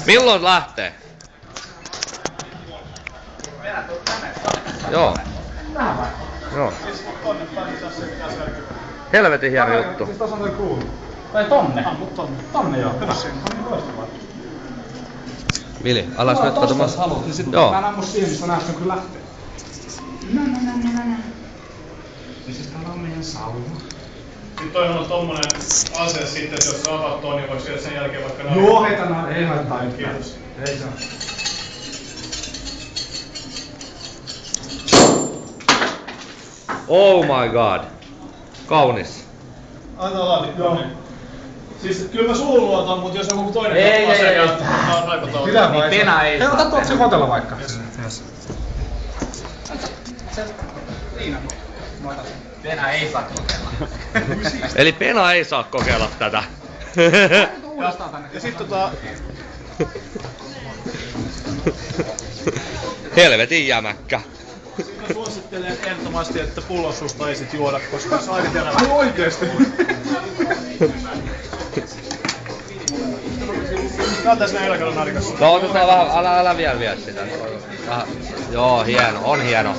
Milloin lähtee? Joo. Joo. Helvetin hieno juttu. Mistä on toi kuulu? Tai tonne. Tonne joo. Hyvä. Vili, alas nyt katsomaan. Joo. Mä en ammu siihen, mistä näet sen kyllä lähtee. Ja siis täällä on meidän sauna. Sitten toinen on tommonen ase sitten, että jos sä avaat ton, niin voiko sieltä sen jälkeen vaikka näin? Joo, ei haittaa yhtään. Kiitos. Ei se on. Oh my god. Kaunis. Antaa laatikkoon. Siis kyllä mä suun luotan, mut jos joku toinen Ei, ase, ei, niin ei. tää on aikataulu. Pitää vai? Pena ei saa. Hei, ota tuolta kotella vaikka. Pena ei saa kokeilla. Eli Pena ei saa kokeilla tätä. Ja sit Helvetin jämäkkä. mä suosittelen ehdottomasti, että pullosusta ei sit juoda, koska se on aika terävä. Ai oikeesti? Tää on tässä näin yläkällä narikassa. No otetaan vähän, älä vielä vie sitä. Vähän. Joo, hieno, on hieno.